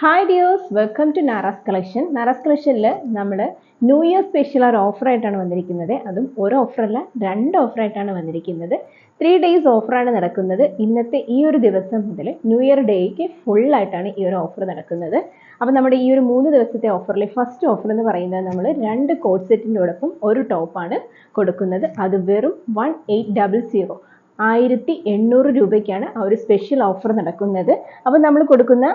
Hi dears, welcome to Naras collection. Naras കളക്ഷനിൽ നമ്മൾ new year special ഒരു ഓഫറായിട്ടാണ് വന്നിരിക്കുന്നത്. അതും ഒരു ഓഫറല്ല, രണ്ട് ഓഫറായിട്ടാണ് വന്നിരിക്കുന്നത്. 3 days ഓഫറാണ് നടക്കുന്നത്. ഇന്നത്തെ ഈ ഒരു ദിവസം മുതൽ ന്യൂ ഇയർ ഡേയ്ക്ക് ഫുള്ളായിട്ടാണ് ഈ ഒരു ഓഫർ നടക്കുന്നത്. അപ്പോൾ നമ്മുടെ ഈ ഒരു 3 ദിവസത്തെ ഓഫറിൽ ഫസ്റ്റ് ഓഫർ എന്ന് പറയുന്നത് നമ്മൾ 2 കോട്ട് സെറ്റിൻ്റെയോടൊപ്പം ഒരു ടോപ്പാണ് കൊടുക്കുന്നത്. അത് വെറും 1800 1800 രൂപയ്ക്കാണ് ആ ഒരു സ്പെഷ്യൽ ഓഫർ നടക്കുന്നത്. അപ്പോൾ നമ്മൾ കൊടുക്കുന്ന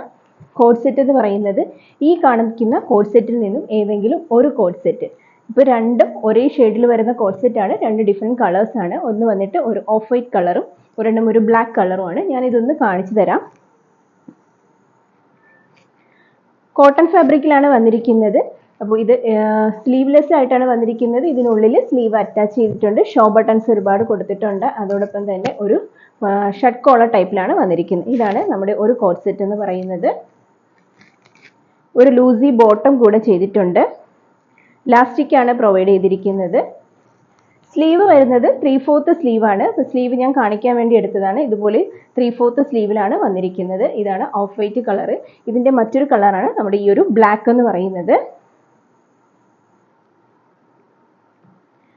കോഡ് സെറ്റ് എന്ന് പറയുന്നത് ഈ കാണിക്കുന്ന കോഡ് സെറ്റിൽ നിന്നും ഏതെങ്കിലും ഒരു കോഡ് സെറ്റ്. ഇപ്പോൾ രണ്ടും ഒരേ ഷെയ്ഡിൽ വരുന്ന കോഡ് സെറ്റാണ്. രണ്ട് ഡിഫറെൻറ്റ് കളേഴ്സാണ്. ഒന്ന് വന്നിട്ട് ഒരു ഓഫ് വൈറ്റ് കളറും ഒരെണ്ണം ഒരു ബ്ലാക്ക് കളറുമാണ്. ഞാനിതൊന്ന് കാണിച്ചു തരാം. കോട്ടൺ ഫാബ്രിക്കിലാണ് വന്നിരിക്കുന്നത്. അപ്പോൾ ഇത് സ്ലീവ്ലെസ് ആയിട്ടാണ് വന്നിരിക്കുന്നത്. ഇതിനുള്ളിൽ സ്ലീവ് അറ്റാച്ച് ചെയ്തിട്ടുണ്ട്. ഷോ ബട്ടൺസ് ഒരുപാട് കൊടുത്തിട്ടുണ്ട്. അതോടൊപ്പം തന്നെ ഒരു ഷർട്ട് കോളർ ടൈപ്പിലാണ് വന്നിരിക്കുന്നത്. ഇതാണ് നമ്മുടെ ഒരു കോഡ് സെറ്റ് എന്ന് പറയുന്നത്. ഒരു ലൂസി ബോട്ടം കൂടെ ചെയ്തിട്ടുണ്ട്. ലാസ്റ്റിക് ആണ് പ്രൊവൈഡ് ചെയ്തിരിക്കുന്നത്. സ്ലീവ് വരുന്നത് 3/4 സ്ലീവാണ്. അപ്പോൾ സ്ലീവ് ഞാൻ കാണിക്കാൻ വേണ്ടി എടുത്തതാണ്. ഇതുപോലെ 3/4 സ്ലീവിലാണ് വന്നിരിക്കുന്നത്. ഇതാണ് ഓഫ് വൈറ്റ് കളർ. ഇതിൻ്റെ മറ്റൊരു കളറാണ് നമ്മുടെ ഈ ഒരു ബ്ലാക്ക് എന്ന് പറയുന്നത്.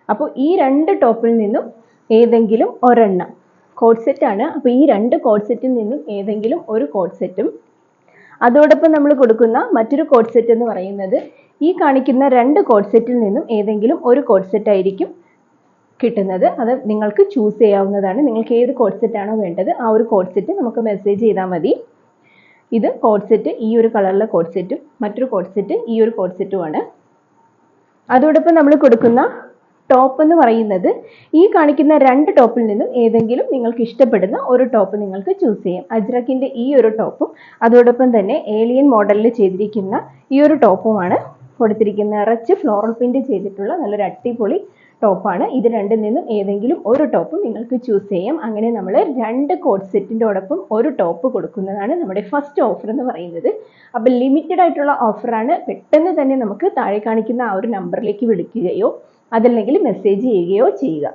അപ്പോൾ ഈ രണ്ട് ടോപ്പിൽ നിന്നും ഏതെങ്കിലും ഒരെണ്ണം കോഡ് സെറ്റാണ്. അപ്പോൾ ഈ രണ്ട് കോഡ് സെറ്റിൽ നിന്നും ഏതെങ്കിലും ഒരു കോഡ് സെറ്റും അതോടൊപ്പം നമ്മൾ കൊടുക്കുന്ന മറ്റൊരു കോഡ് സെറ്റ് എന്ന് പറയുന്നത് ഈ കാണിക്കുന്ന രണ്ട് കോഡ് സെറ്റിൽ നിന്നും ഏതെങ്കിലും ഒരു കോഡ് സെറ്റ് ആയിരിക്കും കിട്ടുന്നത്. അത് നിങ്ങൾക്ക് ചൂസ് ചെയ്യാവുന്നതാണ്. നിങ്ങൾക്ക് ഏത് കോഡ് സെറ്റാണോ വേണ്ടത് ആ ഒരു കോഡ് സെറ്റ് നമുക്ക് മെസ്സേജ് ചെയ്താൽ മതി. ഇത് കോഡ് സെറ്റ് ഈ ഒരു കളറിലെ കോഡ് സെറ്റും മറ്റൊരു കോഡ് സെറ്റ് ഈ ഒരു കോഡ് സെറ്റുമാണ്. അതോടൊപ്പം നമ്മൾ കൊടുക്കുന്ന ടോപ്പ് എന്ന് പറയുന്നത് ഈ കാണിക്കുന്ന രണ്ട് ടോപ്പിൽ നിന്നും ഏതെങ്കിലും നിങ്ങൾക്ക് ഇഷ്ടപ്പെടുന്ന ഒരു ടോപ്പ് നിങ്ങൾക്ക് ചൂസ് ചെയ്യാം. അജ്രക്കിൻ്റെ ഈ ഒരു ടോപ്പും അതോടൊപ്പം തന്നെ ഏലിയൻ മോഡലിൽ ചെയ്തിരിക്കുന്ന ഈ ഒരു ടോപ്പുമാണ് കൊടുത്തിരിക്കുന്ന. റിച്ച് ഫ്ലോറൽ പ്രിന്റ് ചെയ്തിട്ടുള്ള നല്ലൊരു അടിപൊളി ടോപ്പാണ്. ഇത് രണ്ടിൽ നിന്നും ഏതെങ്കിലും ഒരു ടോപ്പ് നിങ്ങൾക്ക് ചൂസ് ചെയ്യാം. അങ്ങനെ നമ്മൾ രണ്ട് കോഡ് സെറ്റിൻ്റെയോടൊപ്പം ഒരു ടോപ്പ് കൊടുക്കുന്നതാണ് നമ്മുടെ ഫസ്റ്റ് ഓഫർ എന്ന് പറയുന്നത്. അപ്പോൾ ലിമിറ്റഡ് ആയിട്ടുള്ള ഓഫറാണ്. പെട്ടെന്ന് തന്നെ നമുക്ക് താഴെ കാണിക്കുന്ന ആ ഒരു നമ്പറിലേക്ക് വിളിക്കുകയോ അതല്ലെങ്കിൽ മെസ്സേജ് ചെയ്യുകയോ ചെയ്യുക.